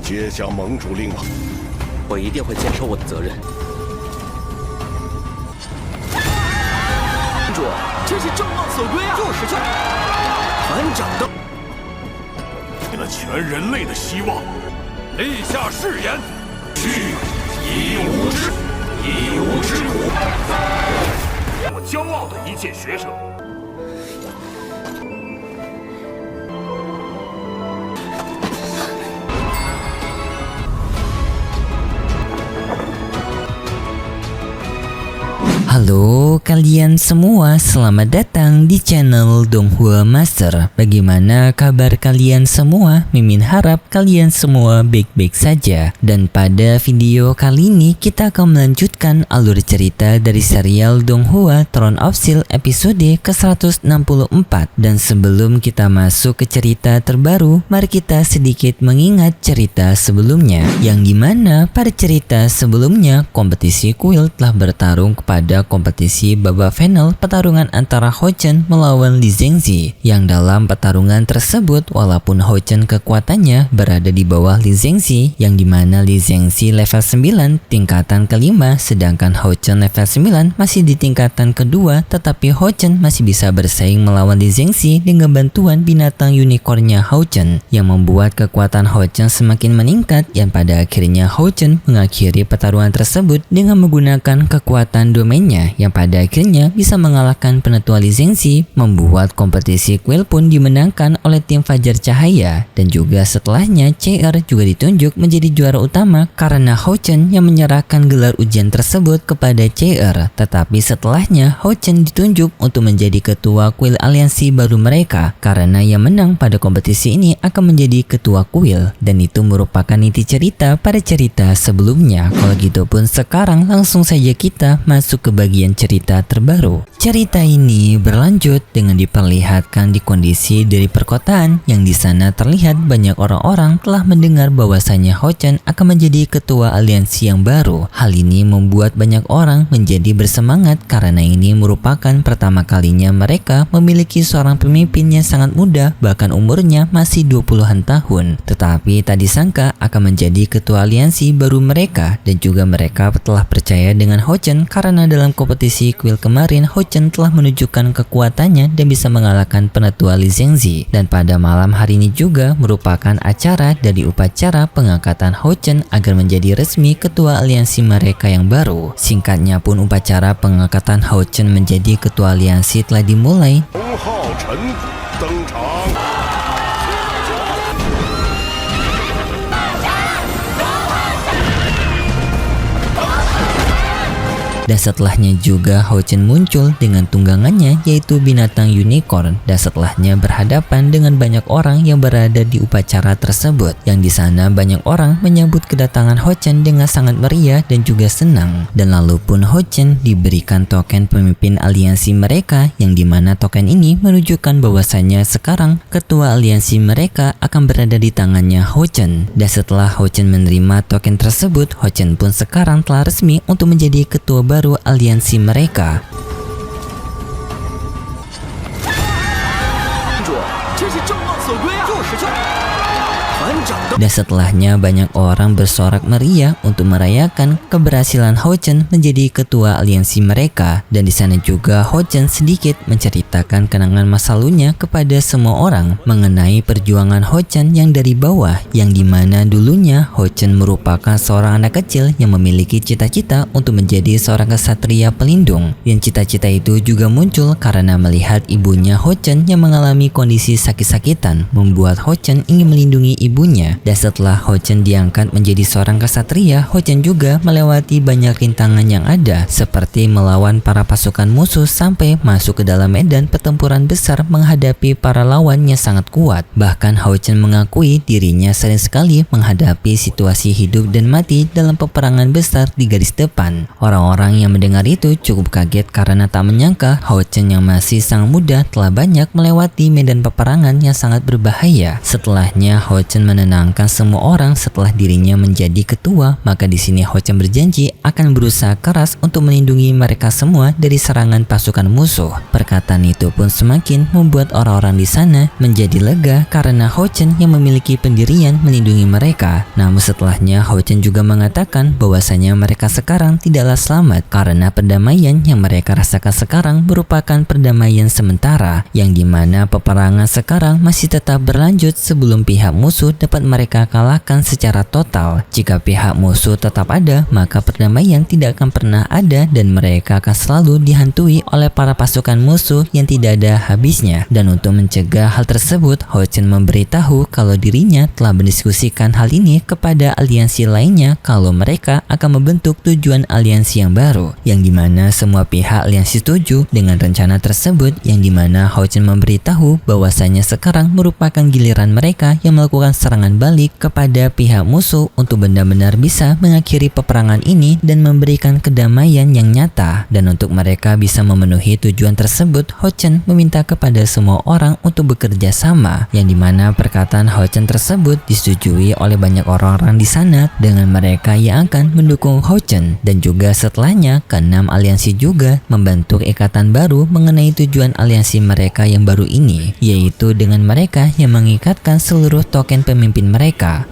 接下盟主令吧。我一定会坚守我的责任。盟主，这是众望所归啊！就是。团长的，为了全人类的希望，立下誓言，去以武之苦。我骄傲的一届学生。 Halo kalian semua, selamat datang di channel Donghua Master. Bagaimana kabar kalian semua? Mimin harap kalian semua baik-baik saja. Dan pada video kali ini kita akan melanjutkan alur cerita dari serial Donghua Throne of Steel episode ke-164. Dan sebelum kita masuk ke cerita terbaru, mari kita sedikit mengingat cerita sebelumnya. Yang dimana pada cerita sebelumnya kompetisi kuil telah bertarung kepada kompetisi babak final pertarungan antara Hou Chen melawan Li Zhengzi, yang dalam pertarungan tersebut walaupun Hou Chen kekuatannya berada di bawah Li Zhengzi, yang dimana Li Zhengzi level 9 tingkatan kelima sedangkan Hou Chen level 9 masih di tingkatan kedua, tetapi Hou Chen masih bisa bersaing melawan Li Zhengzi dengan bantuan binatang unicornnya Hou Chen, yang membuat kekuatan Hou Chen semakin meningkat, yang pada akhirnya Hou Chen mengakhiri pertarungan tersebut dengan menggunakan kekuatan domainnya, yang pada akhirnya bisa mengalahkan penetua Li Zhengzi, membuat kompetisi kuil pun dimenangkan oleh tim Fajar Cahaya. Dan juga setelahnya CR juga ditunjuk menjadi juara utama karena Hou Chen yang menyerahkan gelar ujian tersebut kepada CR. Tetapi setelahnya Hou Chen ditunjuk untuk menjadi ketua kuil aliansi baru mereka, karena yang menang pada kompetisi ini akan menjadi ketua kuil, dan itu merupakan inti cerita pada cerita sebelumnya. Kalau gitu pun sekarang langsung saja kita masuk ke bagian cerita terbaru. Cerita ini berlanjut dengan diperlihatkan di kondisi dari perkotaan, yang di sana terlihat banyak orang-orang telah mendengar bahwasanya Hou Chen akan menjadi ketua aliansi yang baru. Hal ini membuat banyak orang menjadi bersemangat karena ini merupakan pertama kalinya mereka memiliki seorang pemimpin yang sangat muda, bahkan umurnya masih 20-an tahun. Tetapi tak disangka akan menjadi ketua aliansi baru mereka, dan juga mereka telah percaya dengan Hou Chen karena dalam kompetisi kuil kemarin Hou Chen telah menunjukkan kekuatannya dan bisa mengalahkan penetua Li Zhengzi. Dan pada malam hari ini juga merupakan acara dari upacara pengangkatan Hou Chen agar menjadi resmi ketua aliansi mereka yang baru. Singkatnya pun upacara pengangkatan Hou Chen menjadi ketua aliansi telah dimulai. Hou Chen登场。 Dan setelahnya juga Hou Chen muncul dengan tunggangannya yaitu binatang unicorn, dan setelahnya berhadapan dengan banyak orang yang berada di upacara tersebut, yang di sana banyak orang menyambut kedatangan Hou Chen dengan sangat meriah dan juga senang. Dan lalu pun Hou Chen diberikan token pemimpin aliansi mereka, yang dimana token ini menunjukkan bahwasanya sekarang ketua aliansi mereka akan berada di tangannya Hou Chen. Dan setelah Hou Chen menerima token tersebut, Hou Chen pun sekarang telah resmi untuk menjadi ketua baru aliansi mereka. Dan setelahnya banyak orang bersorak meriah untuk merayakan keberhasilan Hou Chen menjadi ketua aliansi mereka. Dan di sana juga Hou Chen sedikit menceritakan kenangan masa lalunya kepada semua orang mengenai perjuangan Hou Chen yang dari bawah, yang dimana dulunya Hou Chen merupakan seorang anak kecil yang memiliki cita-cita untuk menjadi seorang kesatria pelindung. Dan cita-cita itu juga muncul karena melihat ibunya Hou Chen yang mengalami kondisi sakit-sakitan, membuat Hou Chen ingin melindungi ibunya. Dan setelah Hou Chen diangkat menjadi seorang kesatria, Hou Chen juga melewati banyak rintangan yang ada, seperti melawan para pasukan musuh sampai masuk ke dalam medan pertempuran besar menghadapi para lawan yang sangat kuat. Bahkan Hou Chen mengakui dirinya sering sekali menghadapi situasi hidup dan mati dalam peperangan besar di garis depan. Orang-orang yang mendengar itu cukup kaget karena tak menyangka Hou Chen yang masih sangat muda telah banyak melewati medan peperangan yang sangat berbahaya. Setelahnya Hou Chen menenangkan menenangkan semua orang setelah dirinya menjadi ketua, maka di sini Ho Chen berjanji akan berusaha keras untuk melindungi mereka semua dari serangan pasukan musuh. Perkataan itu pun semakin membuat orang-orang di sana menjadi lega karena Ho Chen yang memiliki pendirian melindungi mereka. Namun setelahnya Ho Chen juga mengatakan bahwasanya mereka sekarang tidaklah selamat karena perdamaian yang mereka rasakan sekarang merupakan perdamaian sementara, yang dimana peperangan sekarang masih tetap berlanjut sebelum pihak musuh dapat mereka kalahkan secara total. Jika pihak musuh tetap ada, maka perdamaian tidak akan pernah ada dan mereka akan selalu dihantui oleh para pasukan musuh yang tidak ada habisnya. Dan untuk mencegah hal tersebut, Ho Chen memberitahu kalau dirinya telah mendiskusikan hal ini kepada aliansi lainnya kalau mereka akan membentuk tujuan aliansi yang baru, yang dimana semua pihak aliansi setuju dengan rencana tersebut, yang dimana Ho Chen memberitahu bahwasanya sekarang merupakan giliran mereka yang melakukan serangan balik kepada pihak musuh untuk benar-benar bisa mengakhiri peperangan ini dan memberikan kedamaian yang nyata. Dan untuk mereka bisa memenuhi tujuan tersebut, Ho Chen meminta kepada semua orang untuk bekerja sama, yang dimana perkataan Ho Chen tersebut disetujui oleh banyak orang-orang di sana dengan mereka yang akan mendukung Ho Chen. Dan juga setelahnya keenam aliansi juga membentuk ikatan baru mengenai tujuan aliansi mereka yang baru ini, yaitu dengan mereka yang mengikatkan seluruh token pemimpin mereka.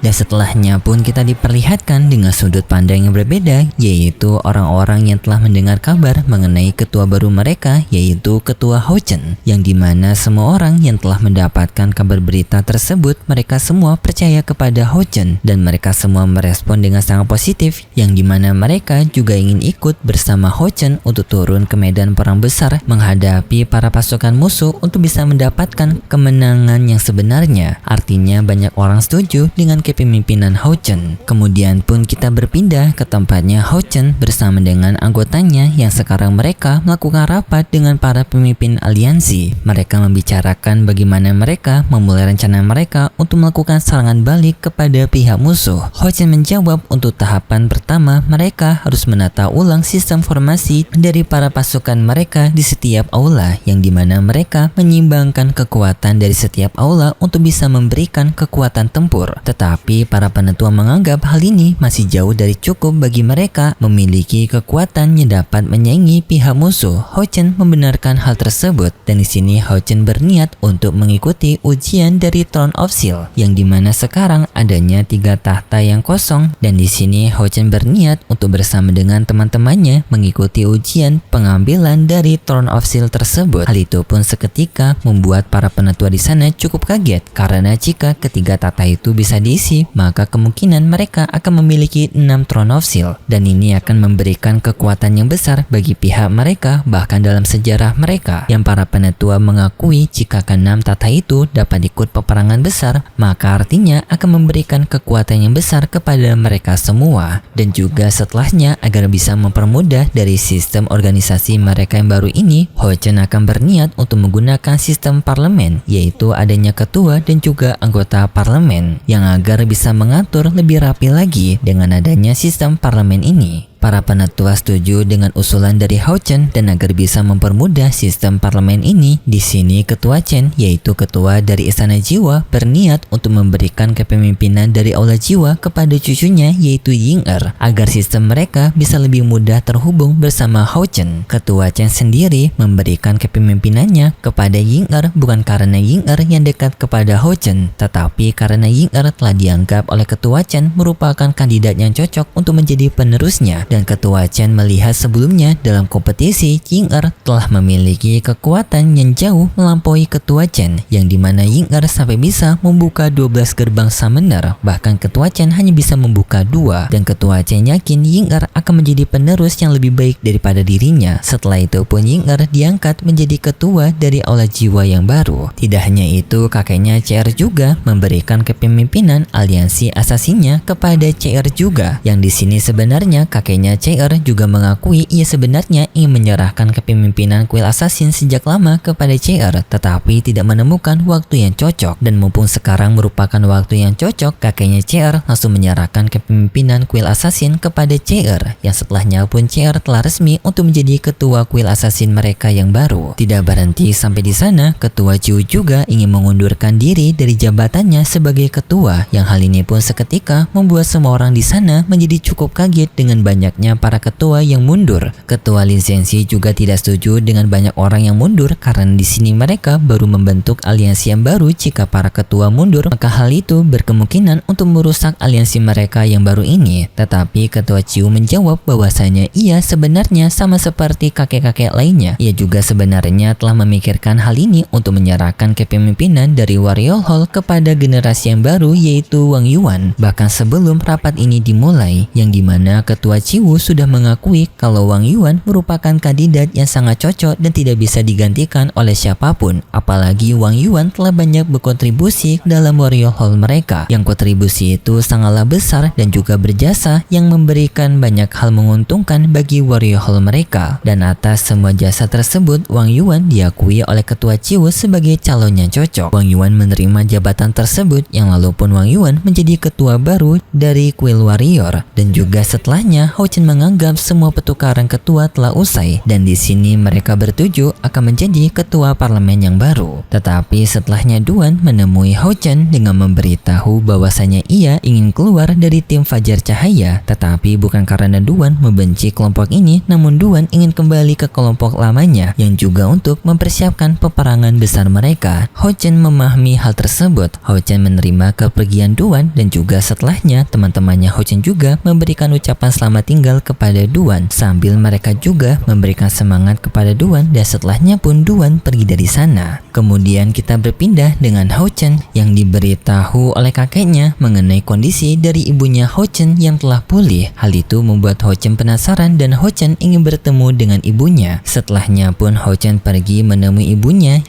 Dan setelahnya pun kita diperlihatkan dengan sudut pandang yang berbeda, yaitu orang-orang yang telah mendengar kabar mengenai ketua baru mereka, yaitu ketua Ho Chen, yang dimana semua orang yang telah mendapatkan kabar berita tersebut, mereka semua percaya kepada Ho Chen dan mereka semua merespon dengan sangat positif, yang dimana mereka juga ingin ikut bersama Ho Chen untuk turun ke medan perang besar menghadapi para pasukan musuh untuk bisa mendapatkan kemenangan yang sebenarnya. Artinya banyak orang setuju dengan kepemimpinan Ho Chen. Kemudian pun kita berpindah ke tempatnya Ho Chen bersama dengan anggotanya yang sekarang mereka melakukan rapat dengan para pemimpin aliansi. Mereka membicarakan bagaimana mereka memulai rencana mereka untuk melakukan serangan balik kepada pihak musuh. Ho Chen menjawab untuk tahapan pertama mereka harus menata ulang sistem formasi dari para pasukan mereka di setiap aula, yang dimana mereka menyimbangkan kekuatan dari setiap aula untuk bisa memberikan kekuatan tempur. Tetapi para penetua menganggap hal ini masih jauh dari cukup bagi mereka memiliki kekuatan yang dapat menyaingi pihak musuh. Ho Chen membenarkan hal tersebut, dan di sini Ho Chen berniat untuk mengikuti ujian dari Throne of Steel, yang dimana sekarang adanya 3 tahta yang kosong, dan di sini Ho Chen berniat untuk bersama dengan teman-temannya mengikuti ujian pengambilan dari Throne of Steel tersebut. Hal itu pun seketika membuat para penetua di sana cukup kaget, karena jika ketiga tahta itu bisa diisi, maka kemungkinan mereka akan memiliki 6 Throne of Steel, dan ini akan memberikan kekuatan yang besar bagi pihak mereka. Bahkan dalam sejarah mereka, yang para penetua mengakui jika ke-6 tahta itu dapat ikut peperangan besar, maka artinya akan memberikan kekuatan yang besar kepada mereka semua. Dan juga setelahnya, agar bisa mempermudah dari sistem organisasi mereka yang baru ini, Ho Chen akan berniat untuk menggunakan sistem parlemen, yaitu adanya ketua dan juga anggota parlemen, yang agar bisa mengatur lebih rapi lagi dengan adanya sistem parlemen ini. Para penetua setuju dengan usulan dari Ho Chen, dan agar bisa mempermudah sistem parlemen ini, di sini ketua Chen, yaitu ketua dari Istana Jiwa, berniat untuk memberikan kepemimpinan dari Aula Jiwa kepada cucunya, yaitu Ying Er, agar sistem mereka bisa lebih mudah terhubung bersama Ho Chen. Ketua Chen sendiri memberikan kepemimpinannya kepada Ying Er bukan karena Ying Er yang dekat kepada Ho Chen, tetapi karena Ying Er telah dianggap oleh ketua Chen merupakan kandidat yang cocok untuk menjadi penerusnya. Dan ketua Chen melihat sebelumnya dalam kompetisi Ying Er telah memiliki kekuatan yang jauh melampaui ketua Chen, yang dimana Ying Er sampai bisa membuka 12 gerbang summoner, bahkan ketua Chen hanya bisa membuka 2, dan ketua Chen yakin Ying Er akan menjadi penerus yang lebih baik daripada dirinya. Setelah itu pun Ying Er diangkat menjadi ketua dari Aula Jiwa yang baru. Tidak hanya itu, kakeknya CR juga memberikan kepemimpinan aliansi asasinya kepada CR juga, yang di sini sebenarnya kakek Kakeknya CR juga mengakui ia sebenarnya ingin menyerahkan kepemimpinan kuil assassin sejak lama kepada CR, tetapi tidak menemukan waktu yang cocok. Dan mumpung sekarang merupakan waktu yang cocok, kakeknya CR langsung menyerahkan kepemimpinan kuil assassin kepada CR, yang setelahnya pun CR telah resmi untuk menjadi ketua kuil assassin mereka yang baru. Tidak berhenti sampai di sana, ketua Ciu juga ingin mengundurkan diri dari jabatannya sebagai ketua, yang hal ini pun seketika membuat semua orang di sana menjadi cukup kaget dengan banyaknya para ketua yang mundur. Ketua Lin Zhenxi juga tidak setuju dengan banyak orang yang mundur karena di sini mereka baru membentuk aliansi yang baru. Jika para ketua mundur, maka hal itu berkemungkinan untuk merusak aliansi mereka yang baru ini. Tetapi ketua Ciu menjawab bahwasanya ia sebenarnya sama seperti kakek-kakek lainnya. Ia juga sebenarnya telah memikirkan hal ini untuk menyerahkan kepemimpinan dari Warrior Hall kepada generasi yang baru, yaitu Wang Yuan. Bahkan sebelum rapat ini dimulai, yang dimana ketua Ciwu sudah mengakui kalau Wang Yuan merupakan kandidat yang sangat cocok dan tidak bisa digantikan oleh siapapun. Apalagi Wang Yuan telah banyak berkontribusi dalam Warrior Hall mereka, yang kontribusi itu sangatlah besar dan juga berjasa, yang memberikan banyak hal menguntungkan bagi Warrior Hall mereka. Dan atas semua jasa tersebut, Wang Yuan diakui oleh ketua Ciwu sebagai calon yang cocok. Wang Yuan menerima jabatan tersebut, yang lalu pun Wang Yuan menjadi ketua baru dari kuil Warrior. Dan juga setelahnya, Hao Chen menganggap semua pertukaran ketua telah usai, dan di sini mereka bertuju akan menjadi ketua parlemen yang baru. Tetapi setelahnya Duan menemui Hao Chen dengan memberitahu bahwasanya ia ingin keluar dari tim Fajar Cahaya. Tetapi bukan karena Duan membenci kelompok ini, namun Duan ingin kembali ke kelompok lamanya, yang juga untuk mempersiapkan peperangan besar mereka. Hao Chen memahami hal tersebut. Hao Chen menerima kepergian Duan, dan juga setelahnya teman-temannya Hao Chen juga memberikan ucapan selamat tinggal kepada Duan, sambil mereka juga memberikan semangat kepada Duan, dan setelahnya pun Duan pergi dari sana. Kemudian kita berpindah dengan Hao Chen yang diberitahu oleh kakeknya mengenai kondisi dari ibunya Hao Chen yang telah pulih. Hal itu membuat Hao Chen penasaran dan Hao Chen ingin bertemu dengan ibunya. Setelahnya pun Hao Chen pergi menemui ibunya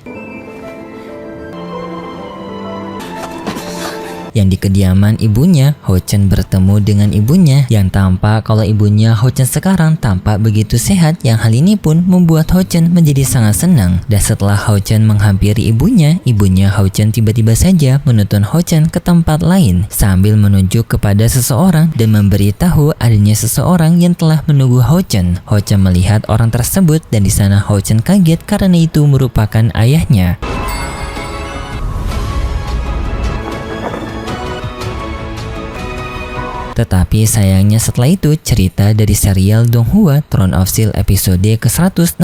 yang di kediaman ibunya. Hao Chen bertemu dengan ibunya yang tampak kalau ibunya Hao Chen sekarang tampak begitu sehat, yang hal ini pun membuat Hao Chen menjadi sangat senang. Dan setelah Hao Chen menghampiri ibunya Hao Chen tiba-tiba saja menuntun Hao Chen ke tempat lain sambil menunjuk kepada seseorang dan memberitahu adanya seseorang yang telah menunggu Hao Chen. Hao Chen melihat orang tersebut dan di sana Hao Chen kaget karena itu merupakan ayahnya. Tetapi sayangnya setelah itu cerita dari serial Donghua Throne of Steel episode ke-165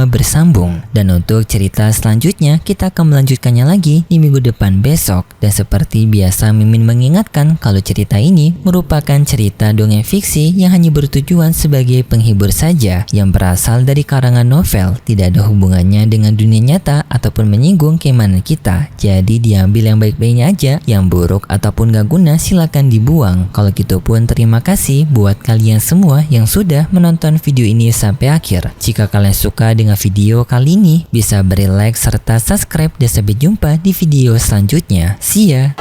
bersambung. Dan untuk cerita selanjutnya kita akan melanjutkannya lagi di minggu depan besok. Dan seperti biasa Mimin mengingatkan kalau cerita ini merupakan cerita dongeng fiksi yang hanya bertujuan sebagai penghibur saja, yang berasal dari karangan novel, tidak ada hubungannya dengan dunia nyata ataupun menyinggung keimanan kita. Jadi diambil yang baik-baiknya aja, yang buruk ataupun gak guna silakan dibuang. Kalau gitu pun terima kasih buat kalian semua yang sudah menonton video ini sampai akhir. Jika kalian suka dengan video kali ini, bisa beri like serta subscribe dan sampai jumpa di video selanjutnya. See ya!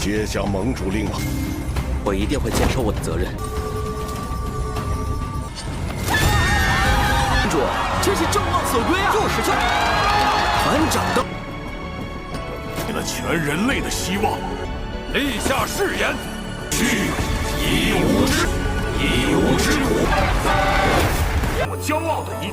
接下盟主令吧，我一定会坚守我的责任。盟主，这是众望所归啊！就是就，团长的，为了全人类的希望，立下誓言，去以武之苦，我骄傲的一切。